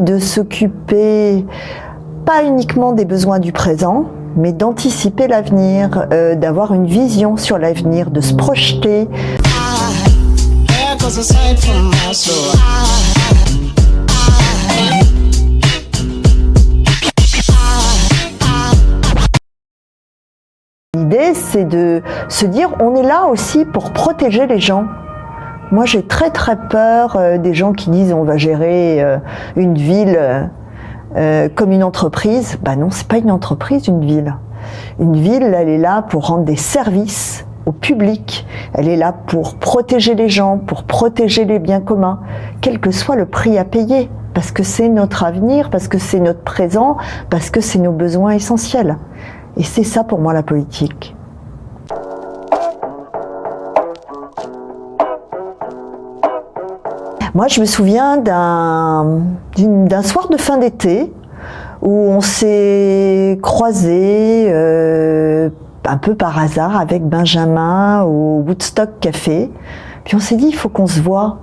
de s'occuper pas uniquement des besoins du présent, mais d'anticiper l'avenir, d'avoir une vision sur l'avenir, de se projeter. L'idée, c'est de se dire, on est là aussi pour protéger les gens. Moi, j'ai très peur des gens qui disent on va gérer une ville comme une entreprise. Ben non, c'est pas une entreprise, une ville. Une ville, elle est là pour rendre des services au public. Elle est là pour protéger les gens, pour protéger les biens communs, quel que soit le prix à payer. Parce que c'est notre avenir, parce que c'est notre présent, parce que c'est nos besoins essentiels. Et c'est ça pour moi la politique. Moi, je me souviens d'un soir de fin d'été où on s'est croisés un peu par hasard avec Benjamin au Woodstock Café. Puis on s'est dit, il faut qu'on se voit.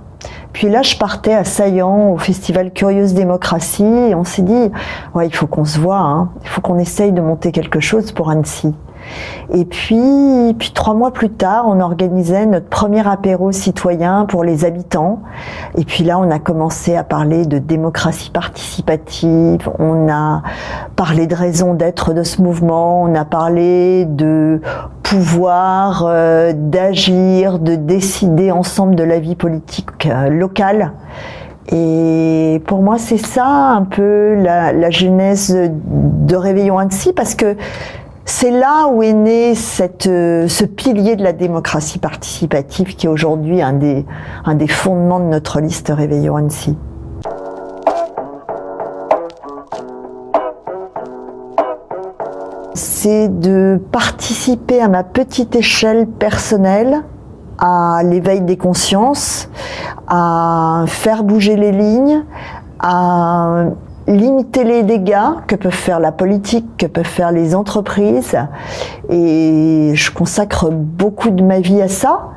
Puis là, je partais à Saillant, au festival Curieuse Démocratie, et on s'est dit, ouais, il faut qu'on se voit, hein. Il faut qu'on essaye de monter quelque chose pour Annecy. Et puis 3 mois plus tard, on organisait notre premier apéro citoyen pour les habitants. Et puis là, on a commencé à parler de démocratie participative, on a parlé de raison d'être de ce mouvement, on a parlé de pouvoir d'agir, de décider ensemble de la vie politique locale. Et pour moi, c'est ça un peu la genèse de Réveillons Annecy, parce que c'est là où est né ce pilier de la démocratie participative qui est aujourd'hui un des fondements de notre liste Réveillons Annecy. C'est de participer à ma petite échelle personnelle à l'éveil des consciences, à faire bouger les lignes, à limiter les dégâts que peuvent faire la politique, que peuvent faire les entreprises. Et je consacre beaucoup de ma vie à ça.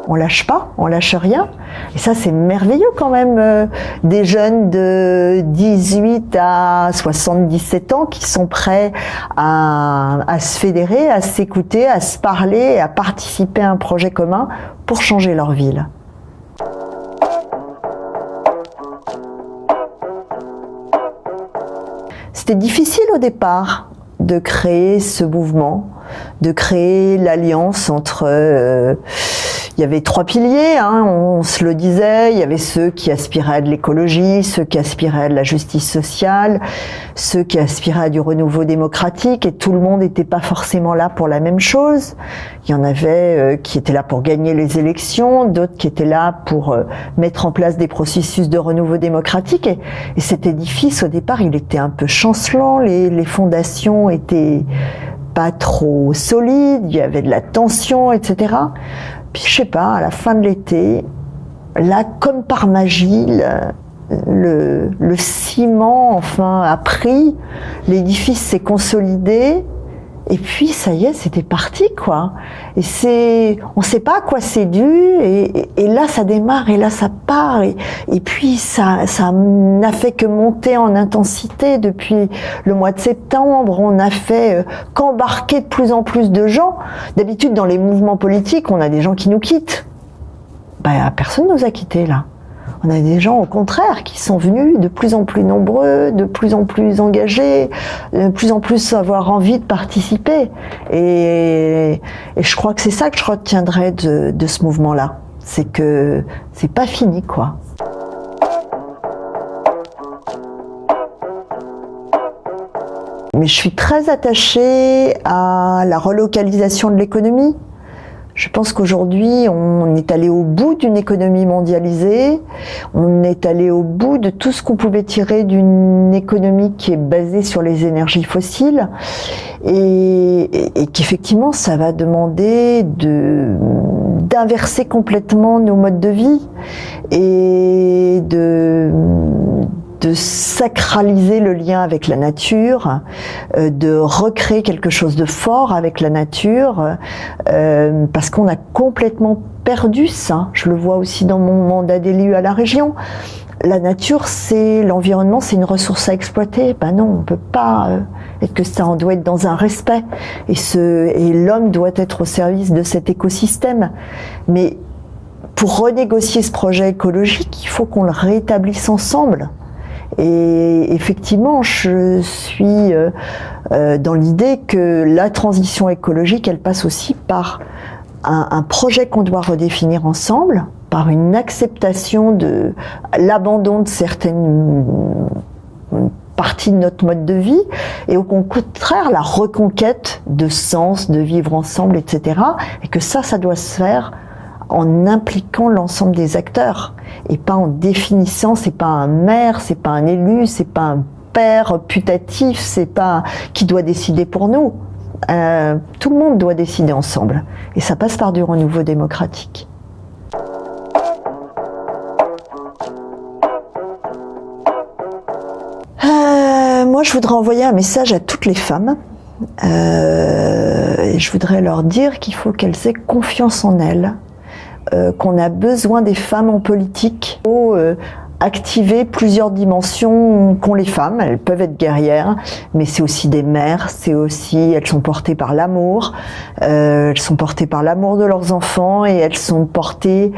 On lâche pas, on lâche rien. Et ça, c'est merveilleux quand même. Des jeunes de 18 à 77 ans qui sont prêts à se fédérer, à s'écouter, à se parler, à participer à un projet commun pour changer leur ville. C'était difficile au départ de créer ce mouvement, de créer l'alliance entre... il y avait 3 piliers, hein, on se le disait, il y avait ceux qui aspiraient à de l'écologie, ceux qui aspiraient à de la justice sociale, ceux qui aspiraient à du renouveau démocratique, et tout le monde n'était pas forcément là pour la même chose. Il y en avait qui étaient là pour gagner les élections, d'autres qui étaient là pour mettre en place des processus de renouveau démocratique, et cet édifice au départ il était un peu chancelant, les fondations étaient pas trop solides, il y avait de la tension, etc. Puis je sais pas, à la fin de l'été, là, comme par magie, le ciment, enfin, a pris, l'édifice s'est consolidé, et puis ça y est, c'était parti, quoi. Et on sait pas à quoi c'est dû, et là ça démarre, et là ça part, et puis ça n'a fait que monter en intensité depuis le mois de septembre. On a fait qu'embarquer de plus en plus de gens. D'habitude, dans les mouvements politiques, on a des gens qui nous quittent. Ben, personne nous a quittés, là. On a des gens, au contraire, qui sont venus de plus en plus nombreux, de plus en plus engagés, de plus en plus avoir envie de participer. Et je crois que c'est ça que je retiendrai de ce mouvement-là. C'est que c'est pas fini, quoi. Mais je suis très attachée à la relocalisation de l'économie. Je pense qu'aujourd'hui, on est allé au bout d'une économie mondialisée, on est allé au bout de tout ce qu'on pouvait tirer d'une économie qui est basée sur les énergies fossiles, et qu'effectivement, ça va demander d'inverser complètement nos modes de vie et de sacraliser le lien avec la nature, de recréer quelque chose de fort avec la nature, parce qu'on a complètement perdu ça. Je le vois aussi dans mon mandat d'élu à la région. La nature, c'est l'environnement, c'est une ressource à exploiter. Ben non, on peut pas être que ça. On doit être dans un respect, et l'homme doit être au service de cet écosystème. Mais pour renégocier ce projet écologique, il faut qu'on le rétablisse ensemble. Et effectivement, je suis dans l'idée que la transition écologique, elle passe aussi par un projet qu'on doit redéfinir ensemble, par une acceptation de l'abandon de certaines parties de notre mode de vie, et au contraire la reconquête de sens, de vivre ensemble, etc. Et que ça doit se faire en impliquant l'ensemble des acteurs, et pas en définissant. C'est pas un maire, c'est pas un élu, c'est pas un père putatif, c'est pas qui doit décider pour nous. Tout le monde doit décider ensemble, et ça passe par du renouveau démocratique. Moi, je voudrais envoyer un message à toutes les femmes. Et je voudrais leur dire qu'il faut qu'elles aient confiance en elles, qu'on a besoin des femmes en politique. Il faut activer plusieurs dimensions qu'ont les femmes. Elles peuvent être guerrières, mais c'est aussi des mères, elles sont portées par l'amour, elles sont portées par l'amour de leurs enfants, et elles sont portées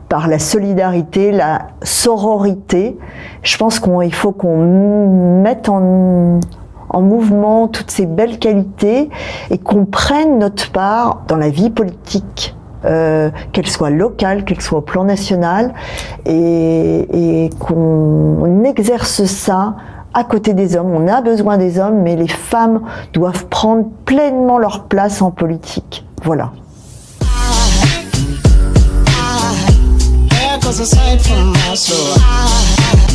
par la solidarité, la sororité. Je pense qu'il faut qu'on mette en mouvement toutes ces belles qualités, et qu'on prenne notre part dans la vie politique, qu'elle soit locale, qu'elle soit au plan national, et qu'on exerce ça à côté des hommes. On a besoin des hommes, mais les femmes doivent prendre pleinement leur place en politique. Voilà. Cause aside from my soul,